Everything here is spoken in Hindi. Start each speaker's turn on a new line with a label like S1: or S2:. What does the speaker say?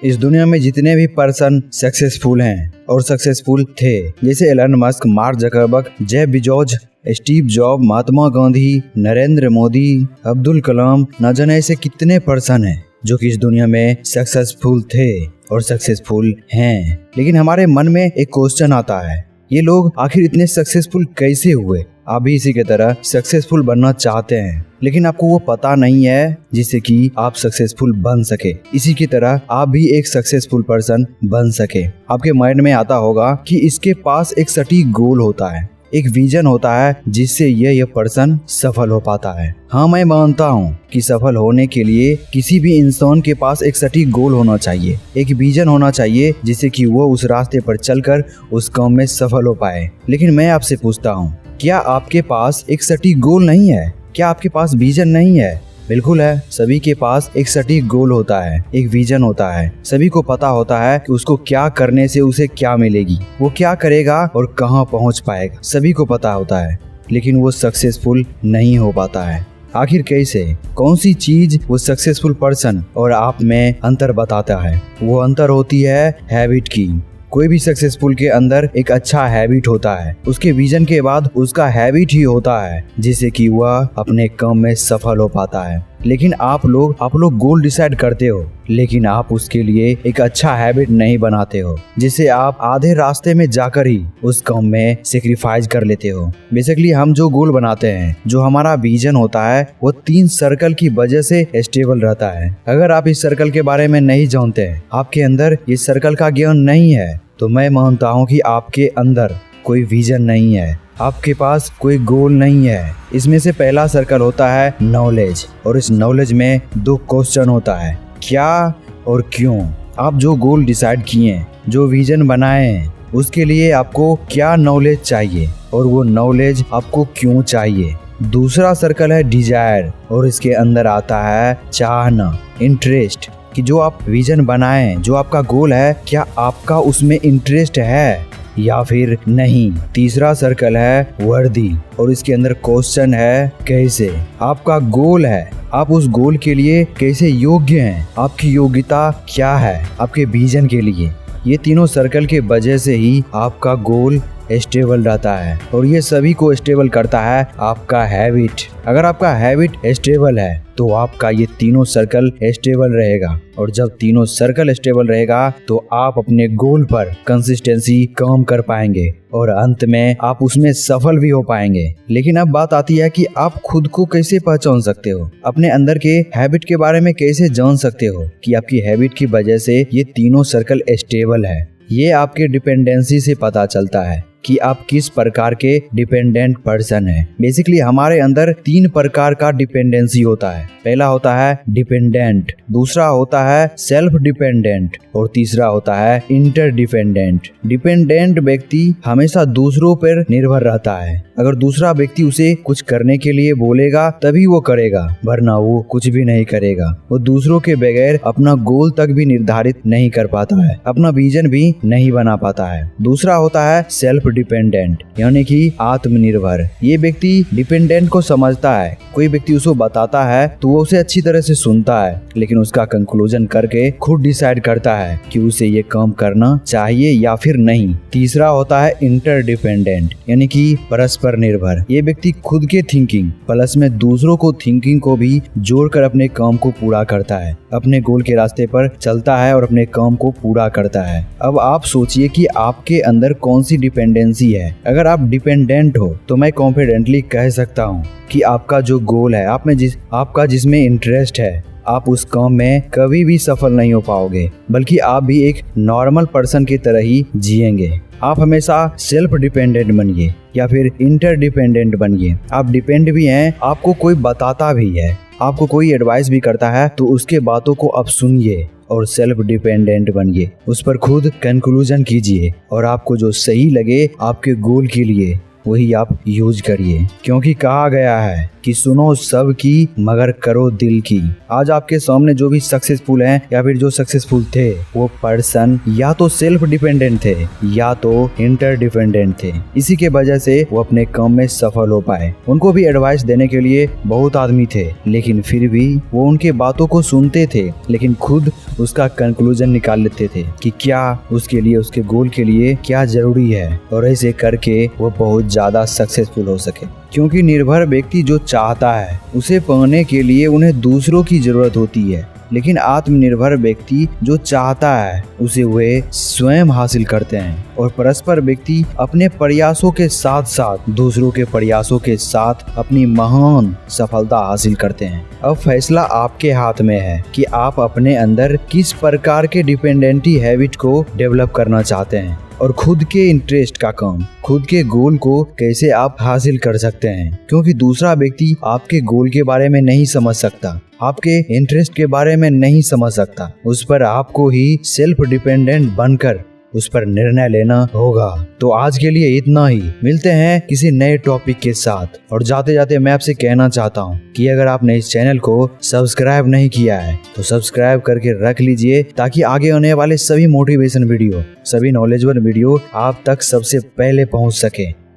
S1: इस दुनिया में जितने भी पर्सन सक्सेसफुल हैं और सक्सेसफुल थे, जैसे Elon Musk, Mark Zuckerberg, Jeff Bezos, Steve Job, Mahatma Gandhi, Narendra Modi, Abdul Kalam, न जाने ऐसे कितने पर्सन हैं जो कि इस दुनिया में सक्सेसफुल थे और सक्सेसफुल हैं। लेकिन हमारे मन में एक क्वेश्चन आता है, ये लोग आखिर इतने सक्सेसफुल कैसे हुए? आप भी इसी की तरह सक्सेसफुल बनना चाहते हैं, लेकिन आपको वो पता नहीं है जिससे कि आप सक्सेसफुल बन सके। इसी की तरह आप भी एक सक्सेसफुल पर्सन बन सके। आपके माइंड में आता होगा कि इसके पास एक सटीक गोल होता है, एक विजन होता है जिससे ये पर्सन सफल हो पाता है। हाँ, मैं मानता हूँ कि सफल होने के लिए किसी भी इंसान के पास एक सटीक गोल होना चाहिए, एक विजन होना चाहिए जिससे कि वो उस रास्ते पर चलकर उस काम में सफल हो पाए। लेकिन मैं आपसे पूछता हूँ, क्या आपके पास एक सटीक गोल नहीं है? क्या आपके पास विजन नहीं है? बिल्कुल है। सभी के पास एक सटीक गोल होता है, एक विजन होता है। सभी को पता होता है कि उसको क्या करने से उसे क्या मिलेगी, वो क्या करेगा और कहाँ पहुँच पाएगा। सभी को पता होता है, लेकिन वो सक्सेसफुल नहीं हो पाता है। आखिर कैसे? कौन सी चीज वो सक्सेसफुल पर्सन और आप में अंतर बताता है? वो अंतर होती है हैबिट की। कोई भी सक्सेसफुल के अंदर एक अच्छा हैबिट होता है, उसके विजन के बाद उसका हैबिट ही होता है जिससे कि वह अपने काम में सफल हो पाता है। लेकिन आप लोग गोल डिसाइड करते हो, लेकिन आप उसके लिए एक अच्छा हैबिट नहीं बनाते हो, जिससे आप आधे रास्ते में जाकर ही उस काम में सेक्रीफाइस कर लेते हो। बेसिकली हम जो गोल बनाते हैं, जो हमारा विजन होता है, वो 3 सर्कल की वजह से स्टेबल रहता है। अगर आप इस सर्कल के बारे में नहीं जानते हैं, आपके अंदर इस सर्कल का ज्ञान नहीं है, तो मैं मानता हूँ कि आपके अंदर कोई विजन नहीं है, आपके पास कोई गोल नहीं है। इसमें से पहला सर्कल होता है नॉलेज, और इस नॉलेज में 2 क्वेश्चन होता है, क्या और क्यों। आप जो गोल डिसाइड किए, जो विजन बनाए हैं, उसके लिए आपको क्या नॉलेज चाहिए और वो नॉलेज आपको क्यों चाहिए। दूसरा सर्कल है डिजायर, और इसके अंदर आता है चाहना, इंटरेस्ट, कि जो आप विजन बनाए, जो आपका गोल है, क्या आपका उसमें इंटरेस्ट है या फिर नहीं। तीसरा सर्कल है वर्दी, और इसके अंदर क्वेश्चन है कैसे। आपका गोल है, आप उस गोल के लिए कैसे योग्य हैं, आपकी योग्यता क्या है आपके विजन के लिए। ये तीनों सर्कल के वजह से ही आपका गोल स्टेबल रहता है, और ये सभी को स्टेबल करता है आपका हैबिट। अगर आपका हैबिट स्टेबल है तो आपका ये तीनों सर्कल स्टेबल रहेगा, और जब तीनों सर्कल स्टेबल रहेगा तो आप अपने गोल पर कंसिस्टेंसी काम कर पाएंगे और अंत में आप उसमें सफल भी हो पाएंगे। लेकिन अब बात आती है कि आप खुद को कैसे पहचान सकते हो, अपने अंदर के हैबिट के बारे में कैसे जान सकते हो कि आपकी हैबिट की वजह से ये तीनों सर्कल स्टेबल है। ये आपके डिपेंडेंसी से पता चलता है कि आप किस प्रकार के डिपेंडेंट पर्सन हैं। बेसिकली हमारे अंदर 3 प्रकार का डिपेंडेंसी होता है। पहला होता है डिपेंडेंट, दूसरा होता है सेल्फ डिपेंडेंट, और तीसरा होता है इंटर डिपेंडेंट। डिपेंडेंट व्यक्ति हमेशा दूसरों पर निर्भर रहता है। अगर दूसरा व्यक्ति उसे कुछ करने के लिए बोलेगा तभी वो करेगा, वरना वो कुछ भी नहीं करेगा। वो दूसरों के बगैर अपना गोल तक भी निर्धारित नहीं कर पाता है, अपना विजन भी नहीं बना पाता है। दूसरा होता है सेल्फ डिपेंडेंट, यानी कि आत्मनिर्भर। ये व्यक्ति डिपेंडेंट को समझता है, कोई व्यक्ति उसको बताता है तो वो उसे अच्छी तरह से सुनता है, लेकिन उसका कंक्लूजन करके खुद डिसाइड करता है कि उसे ये काम करना चाहिए या फिर नहीं। तीसरा होता है इंटर डिपेंडेंट, यानी कि परस्पर निर्भर। ये व्यक्ति खुद के थिंकिंग प्लस में दूसरों को थिंकिंग को भी जोड़कर अपने काम को पूरा करता है, अपने गोल के रास्ते पर चलता है और अपने काम को पूरा करता है। अब आप सोचिए कि आपके अंदर कौन सी डिपेंडेंसी है। अगर आप डिपेंडेंट हो तो मैं कॉन्फिडेंटली कह सकता हूँ कि आपका जो गोल है, आपका जिसमें इंटरेस्ट है, आप उस काम में कभी भी सफल नहीं हो पाओगे, बल्कि आप भी एक नॉर्मल पर्सन की तरह ही जिएंगे। आप हमेशा सेल्फ डिपेंडेंट बनिए या फिर इंटर डिपेंडेंट बनिए। आप डिपेंड भी हैं, आपको कोई बताता भी है, आपको कोई एडवाइस भी करता है तो उसके बातों को आप सुनिए और सेल्फ डिपेंडेंट बनिए, उस पर खुद कंक्लूजन कीजिए और आपको जो सही लगे आपके गोल के लिए वही आप यूज करिए। क्योंकि कहा गया है कि सुनो सब की मगर करो दिल की। आज आपके सामने जो भी सक्सेसफुल हैं या फिर जो सक्सेसफुल थे, वो पर्सन या तो सेल्फ डिपेंडेंट थे या तो इंटर डिपेंडेंट थे। इसी के वजह से वो अपने काम में सफल हो पाए। उनको भी एडवाइस देने के लिए बहुत आदमी थे, लेकिन फिर भी वो उनके बातों को सुनते थे, लेकिन खुद उसका कंक्लूजन निकाल लेते थे कि क्या उसके लिए, उसके गोल के लिए क्या जरूरी है, और ऐसे करके वो बहुत ज्यादा सक्सेसफुल हो सके। क्योंकि निर्भर व्यक्ति जो चाहता है उसे पाने के लिए उन्हें दूसरों की जरूरत होती है, लेकिन आत्मनिर्भर व्यक्ति जो चाहता है उसे वे स्वयं हासिल करते हैं। और परस्पर व्यक्ति अपने प्रयासों के साथ साथ दूसरों के प्रयासों के साथ अपनी महान सफलता हासिल करते हैं। अब फैसला आपके हाथ में है कि आप अपने अंदर किस प्रकार के डिपेंडेंटी हैबिट को डेवलप करना चाहते हैं और खुद के इंटरेस्ट का काम, खुद के गोल को कैसे आप हासिल कर सकते हैं। क्योंकि दूसरा व्यक्ति आपके गोल के बारे में नहीं समझ सकता, आपके इंटरेस्ट के बारे में नहीं समझ सकता। उस पर आपको ही सेल्फ डिपेंडेंट बनकर उस पर निर्णय लेना होगा। तो आज के लिए इतना ही, मिलते हैं किसी नए टॉपिक के साथ। और जाते जाते मैं आपसे कहना चाहता हूँ कि अगर आपने इस चैनल को सब्सक्राइब नहीं किया है तो सब्सक्राइब करके रख लीजिए, ताकि आगे आने वाले सभी मोटिवेशन वीडियो, सभी नॉलेजेबल वीडियो आप तक सबसे पहले पहुँच सके।